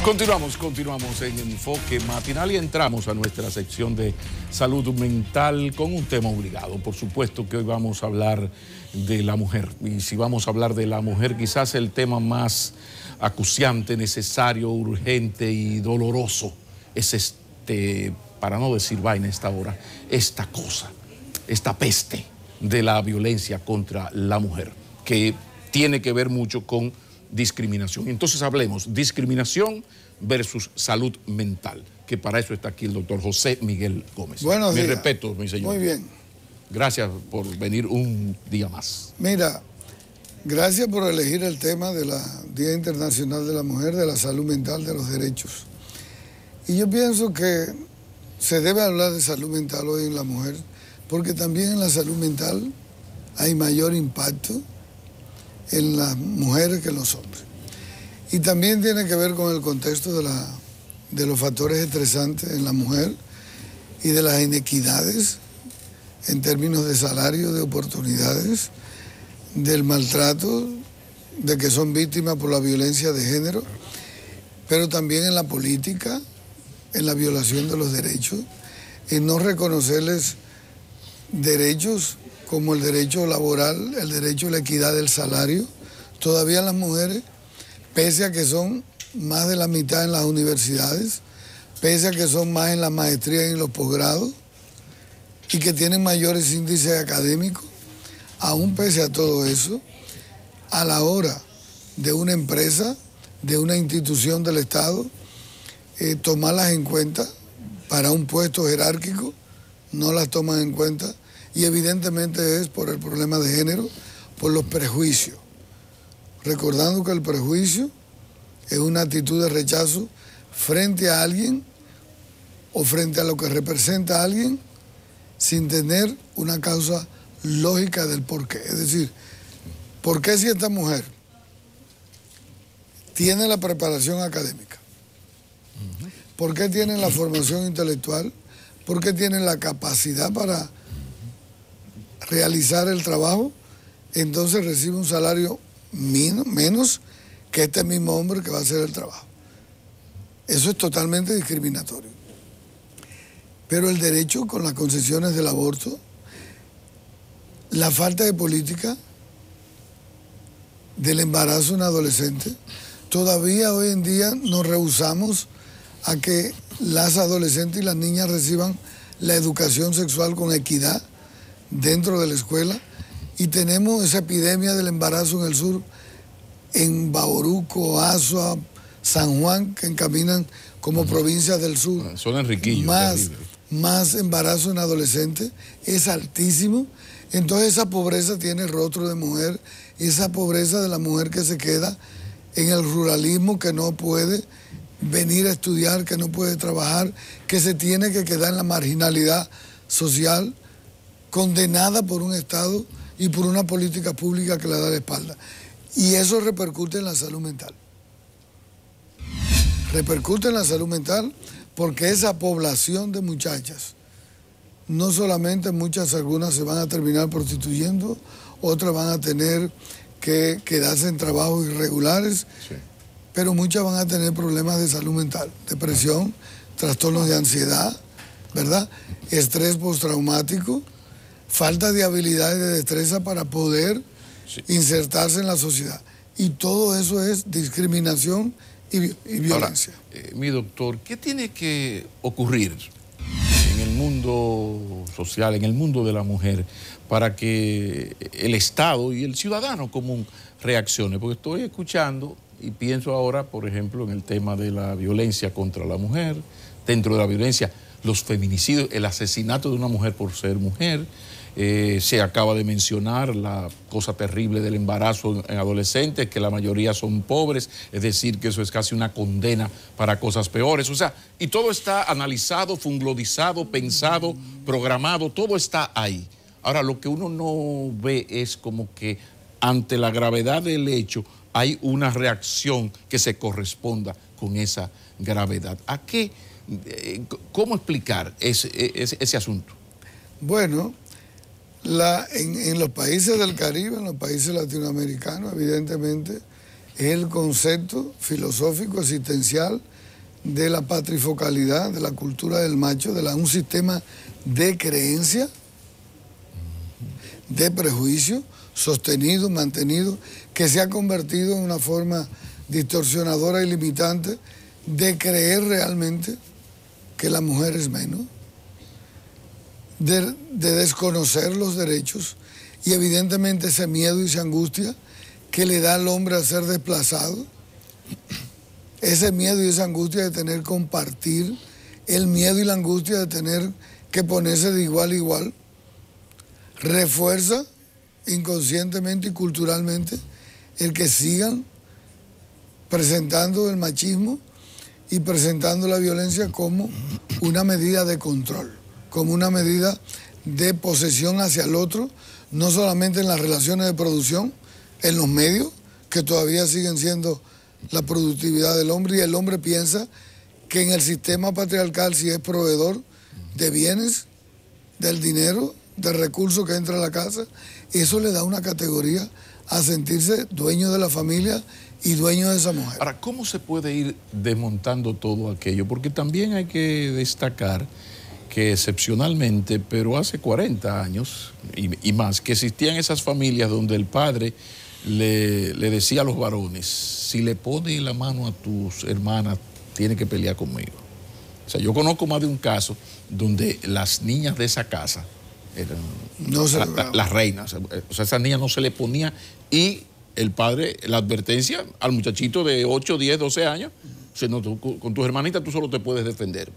Continuamos en Enfoque Matinal y entramos a nuestra sección de salud mental con un tema obligado. Por supuesto que hoy vamos a hablar de la mujer. Y si vamos a hablar de la mujer, quizás el tema más acuciante, necesario, urgente y doloroso es para no decir vaina a esta hora, esta cosa, esta peste de la violencia contra la mujer, que tiene que ver mucho con discriminación. Entonces hablemos discriminación versus salud mental, que para eso está aquí el doctor José Miguel Gómez. Buenos días. Mi respeto, mi señor. Muy bien. Gracias por venir un día más. Mira, gracias por elegir el tema del Día Internacional de la Mujer, de la salud mental, de los derechos. Y yo pienso que se debe hablar de salud mental hoy en la mujer, porque también en la salud mental hay mayor impacto en las mujeres que en los hombres. Y también tiene que ver con el contexto de los factores estresantes en la mujer y de las inequidades en términos de salario, de oportunidades, del maltrato, de que son víctimas por la violencia de género, pero también en la política, en la violación de los derechos, en no reconocerles derechos como el derecho laboral, el derecho a la equidad del salario. Todavía las mujeres, pese a que son más de la mitad en las universidades, pese a que son más en la maestría y en los posgrados, y que tienen mayores índices académicos, aún pese a todo eso, a la hora de una empresa, de una institución del Estado, tomarlas en cuenta para un puesto jerárquico, no las toman en cuenta, y evidentemente es por el problema de género, por los prejuicios. Recordando que el prejuicio es una actitud de rechazo frente a alguien o frente a lo que representa a alguien sin tener una causa lógica del porqué. Es decir, ¿por qué si esta mujer tiene la preparación académica? ¿Por qué tiene la formación intelectual? ¿Por qué tiene la capacidad para realizar el trabajo? Entonces recibe un salario menos que este mismo hombre que va a hacer el trabajo. Eso es totalmente discriminatorio. Pero el derecho con las concesiones del aborto, la falta de política del embarazo de un adolescente, todavía hoy en día nos rehusamos a que las adolescentes y las niñas reciban la educación sexual con equidad dentro de la escuela, y tenemos esa epidemia del embarazo en el sur, en Bauruco, Azua, San Juan, que encaminan como provincias del sur. Son Enriquillo. Más embarazo en adolescentes, es altísimo. Entonces esa pobreza tiene el rostro de mujer, esa pobreza de la mujer que se queda en el ruralismo, que no puede venir a estudiar, que no puede trabajar, que se tiene que quedar en la marginalidad social, condenada por un Estado y por una política pública que le da la espalda. Y eso repercute en la salud mental. Repercute en la salud mental porque esa población de muchachas, no solamente algunas se van a terminar prostituyendo, otras van a tener que quedarse en trabajos irregulares, sí, pero muchas van a tener problemas de salud mental, depresión, trastornos de ansiedad, ¿verdad? Estrés postraumático, falta de habilidades de destreza para poder insertarse en la sociedad. Y todo eso es discriminación y violencia. Ahora, mi doctor, ¿qué tiene que ocurrir en el mundo social, en el mundo de la mujer, para que el Estado y el ciudadano común reaccione? Porque estoy escuchando y pienso ahora, por ejemplo, en el tema de la violencia contra la mujer, dentro de la violencia, los feminicidios, el asesinato de una mujer por ser mujer. Se acaba de mencionar la cosa terrible del embarazo en adolescentes, que la mayoría son pobres, es decir, que eso es casi una condena para cosas peores. O sea, y todo está analizado, funglodizado, pensado, programado, todo está ahí. Ahora, lo que uno no ve es como que ante la gravedad del hecho hay una reacción que se corresponda con esa gravedad. ¿Cómo explicar ese asunto? Bueno, en los países del Caribe, en los países latinoamericanos, evidentemente, es el concepto filosófico existencial de la patrifocalidad, de la cultura del macho, de un sistema de creencia, de prejuicio, sostenido, mantenido, que se ha convertido en una forma distorsionadora y limitante de creer realmente que la mujer es menos, de desconocer los derechos y evidentemente ese miedo y esa angustia que le da al hombre a ser desplazado, ese miedo y esa angustia de tener que compartir, el miedo y la angustia de tener que ponerse de igual a igual, refuerza inconscientemente y culturalmente el que sigan presentando el machismo y presentando la violencia como una medida de control, como una medida de posesión hacia el otro, no solamente en las relaciones de producción, en los medios, que todavía siguen siendo la productividad del hombre, y el hombre piensa que en el sistema patriarcal, si es proveedor de bienes, del dinero, del recurso que entra a la casa, eso le da una categoría a sentirse dueño de la familia y dueño de esa mujer. Ahora, ¿cómo se puede ir desmontando todo aquello? Porque también hay que destacar que excepcionalmente, pero hace 40 años y más, que existían esas familias donde el padre le decía a los varones: si le pones la mano a tus hermanas, tienes que pelear conmigo. O sea, yo conozco más de un caso donde las niñas de esa casa eran las reinas. O sea, esas niñas no se le ponía, y el padre, la advertencia al muchachito de 8, 10, 12 años: o sea, no, con tus hermanitas tú solo te puedes defender,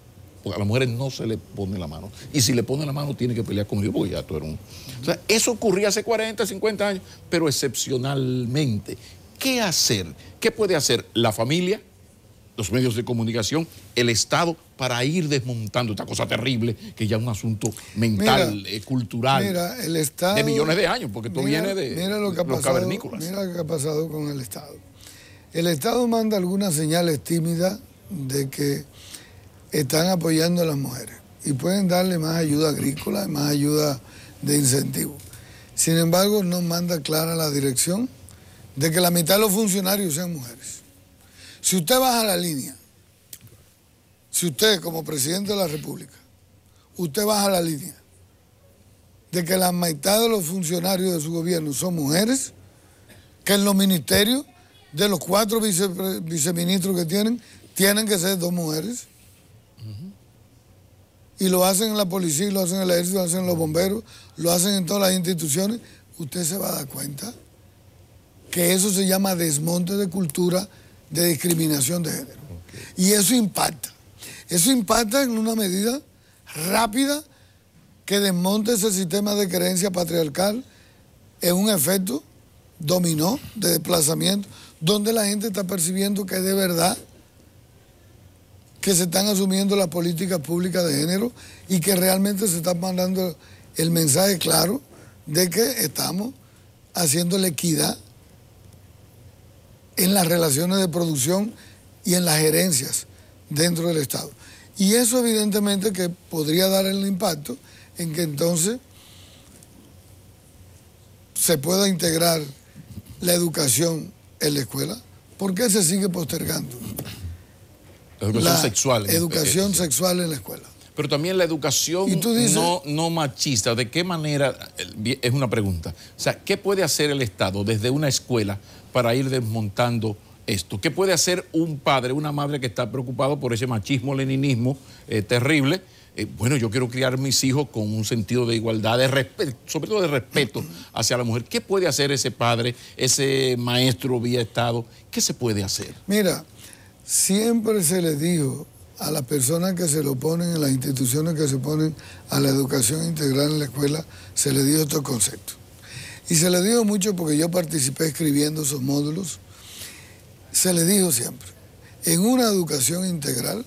porque a las mujeres no se le pone la mano, y si le pone la mano tiene que pelear conmigo, porque ya tú eres un... O sea, eso ocurría hace 40, 50 años, pero excepcionalmente. ¿Qué hacer? ¿Qué puede hacer la familia, los medios de comunicación, el Estado, para ir desmontando esta cosa terrible que ya es un asunto mental, cultural, el Estado, de millones de años, porque esto viene de los cavernícolas? Mira lo que ha pasado con el Estado. El Estado manda algunas señales tímidas de que están apoyando a las mujeres y pueden darle más ayuda agrícola, más ayuda de incentivo. Sin embargo, no manda clara la dirección de que la mitad de los funcionarios sean mujeres. Si usted baja la línea, si usted como presidente de la República, usted baja la línea de que la mitad de los funcionarios de su gobierno son mujeres, que en los ministerios de los 4 viceministros que tienen que ser 2 mujeres, y lo hacen en la policía, lo hacen en el ejército, lo hacen en los bomberos, lo hacen en todas las instituciones, usted se va a dar cuenta que eso se llama desmonte de cultura de discriminación de género. Y eso impacta. Eso impacta en una medida rápida que desmonte ese sistema de creencia patriarcal en un efecto dominó de desplazamiento, donde la gente está percibiendo que de verdad que se están asumiendo las políticas públicas de género y que realmente se está mandando el mensaje claro de que estamos haciendo la equidad en las relaciones de producción y en las gerencias dentro del Estado. Y eso evidentemente que podría dar el impacto en que entonces se pueda integrar la educación en la escuela. ¿Por qué se sigue postergando? La sexual. Educación sexual en la escuela. Pero también la educación dices, no machista. ¿De qué manera? Es una pregunta. O sea, ¿qué puede hacer el Estado desde una escuela para ir desmontando esto? ¿Qué puede hacer un padre, una madre que está preocupado por ese machismo-leninismo terrible? Bueno, yo quiero criar mis hijos con un sentido de igualdad, de respeto, sobre todo de respeto hacia la mujer. ¿Qué puede hacer ese padre, ese maestro vía Estado? ¿Qué se puede hacer? Mira, siempre se les dijo a las personas que se lo ponen en las instituciones que se ponen a la educación integral en la escuela, se les dijo estos conceptos. Y se les dijo mucho porque yo participé escribiendo esos módulos. Se les dijo siempre, en una educación integral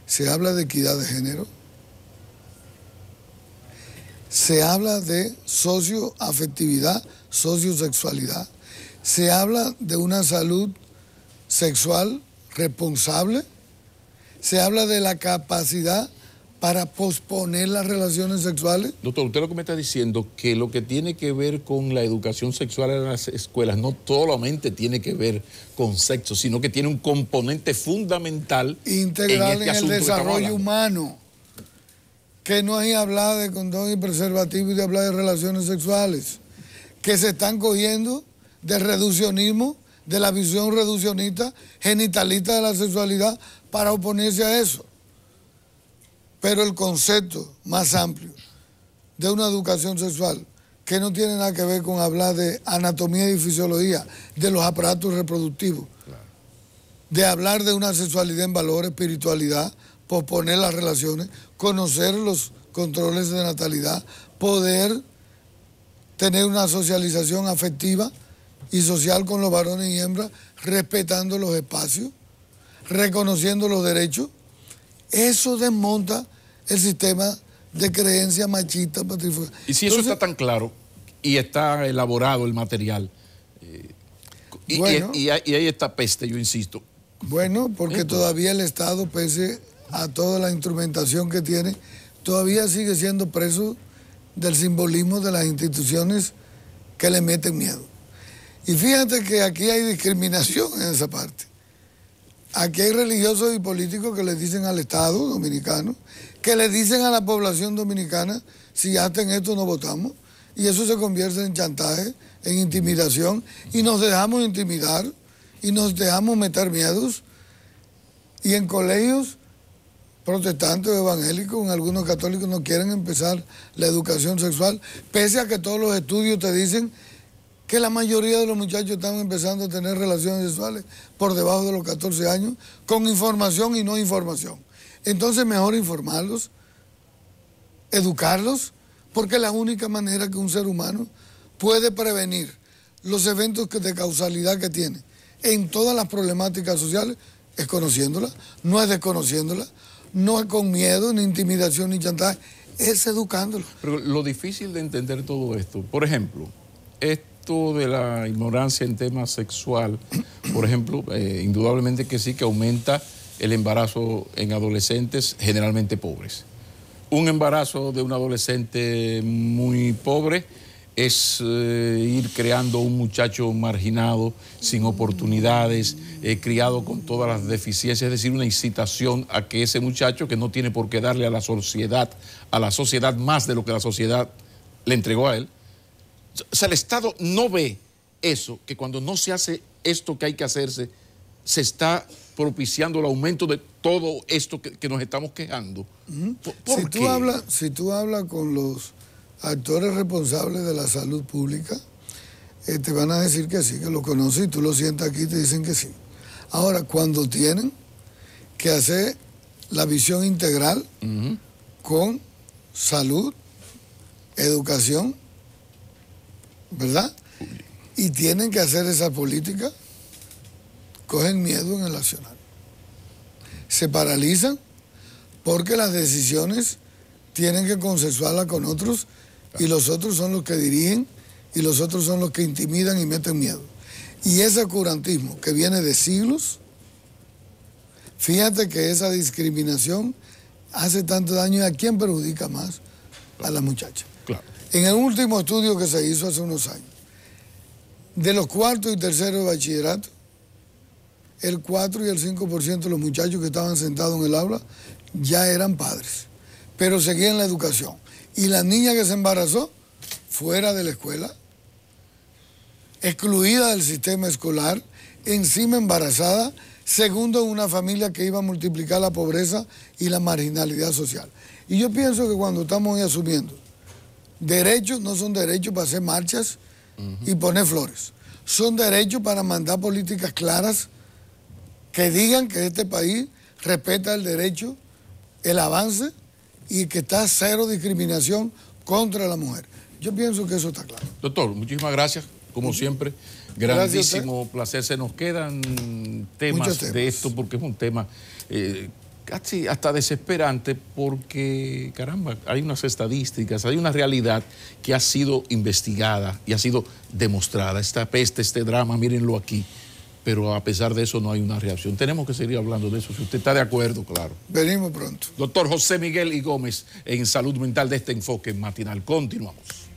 se habla de equidad de género, se habla de socioafectividad, sociosexualidad, se habla de una salud sexual responsable, se habla de la capacidad para posponer las relaciones sexuales. Doctor, usted lo que me está diciendo, que lo que tiene que ver con la educación sexual en las escuelas no solamente tiene que ver con sexo, sino que tiene un componente fundamental integral en el desarrollo humano. Que no hay hablar de condón y preservativo y de hablar de relaciones sexuales, que se están cogiendo del reduccionismo, de la visión reduccionista, genitalista de la sexualidad, para oponerse a eso. Pero el concepto más amplio de una educación sexual, que no tiene nada que ver con hablar de anatomía y fisiología, de los aparatos reproductivos, de hablar de una sexualidad en valor, espiritualidad, posponer las relaciones, conocer los controles de natalidad, poder tener una socialización afectiva y social con los varones y hembras, respetando los espacios, reconociendo los derechos. Eso desmonta el sistema de creencia machista, patriarcal. Y si eso está tan claro y está elaborado el material, bueno, y ahí está peste, yo insisto. Bueno, porque todavía el Estado, pese a toda la instrumentación que tiene, todavía sigue siendo preso del simbolismo de las instituciones que le meten miedo. Y fíjate que aquí hay discriminación en esa parte. Aquí hay religiosos y políticos que le dicen al Estado dominicano, que le dicen a la población dominicana, si hacen esto no votamos, y eso se convierte en chantaje, en intimidación, y nos dejamos intimidar, y nos dejamos meter miedos, y en colegios protestantes o evangélicos, en algunos católicos no quieren empezar la educación sexual, pese a que todos los estudios te dicen que la mayoría de los muchachos están empezando a tener relaciones sexuales por debajo de los 14 años, con información y no información. Entonces mejor informarlos, educarlos, porque es la única manera que un ser humano puede prevenir los eventos de causalidad que tiene en todas las problemáticas sociales, es conociéndolas, no es desconociéndolas, no es con miedo, ni intimidación, ni chantaje, es educándolos. Pero lo difícil de entender todo esto, por ejemplo, esto de la ignorancia en temas sexual, por ejemplo, indudablemente que sí, que aumenta el embarazo en adolescentes generalmente pobres. Un embarazo de un adolescente muy pobre es ir creando un muchacho marginado, sin oportunidades, criado con todas las deficiencias, es decir, una incitación a que ese muchacho, que no tiene por qué darle a la sociedad más de lo que la sociedad le entregó a él. O sea, el Estado no ve eso, que cuando no se hace esto que hay que hacerse, se está propiciando el aumento de todo esto que nos estamos quejando. ¿Por qué? Si tú hablas con los actores responsables de la salud pública, te van a decir que sí, que lo conoces, y tú lo sientas aquí y te dicen que sí. Ahora, cuando tienen que hacer la visión integral con salud, educación, ¿verdad? Y tienen que hacer esa política, cogen miedo en el accionar. Se paralizan porque las decisiones tienen que consensuarlas con otros, y los otros son los que dirigen, y los otros son los que intimidan y meten miedo. Y ese oscurantismo que viene de siglos, fíjate que esa discriminación hace tanto daño. ¿Y a quién perjudica más? A las muchachas. Claro. En el último estudio que se hizo hace unos años, de los cuartos y terceros de bachillerato, el 4 y el 5% de los muchachos que estaban sentados en el aula ya eran padres, pero seguían la educación. Y la niña que se embarazó, fuera de la escuela, excluida del sistema escolar, encima embarazada, segundo en una familia que iba a multiplicar la pobreza y la marginalidad social. Y yo pienso que cuando estamos hoy asumiendo derechos, no son derechos para hacer marchas y poner flores, son derechos para mandar políticas claras que digan que este país respeta el derecho, el avance, y que está cero discriminación contra la mujer. Yo pienso que eso está claro. Doctor, muchísimas gracias, como siempre. Grandísimo placer. Se nos quedan temas de esto, porque es un tema casi hasta desesperante, porque, caramba, hay unas estadísticas, hay una realidad que ha sido investigada y ha sido demostrada. Esta peste, este drama, mírenlo aquí. pero a pesar de eso no hay una reacción. Tenemos que seguir hablando de eso, si usted está de acuerdo, claro. Venimos pronto. Doctor José Miguel y Gómez en Salud Mental de este enfoque matinal. Continuamos.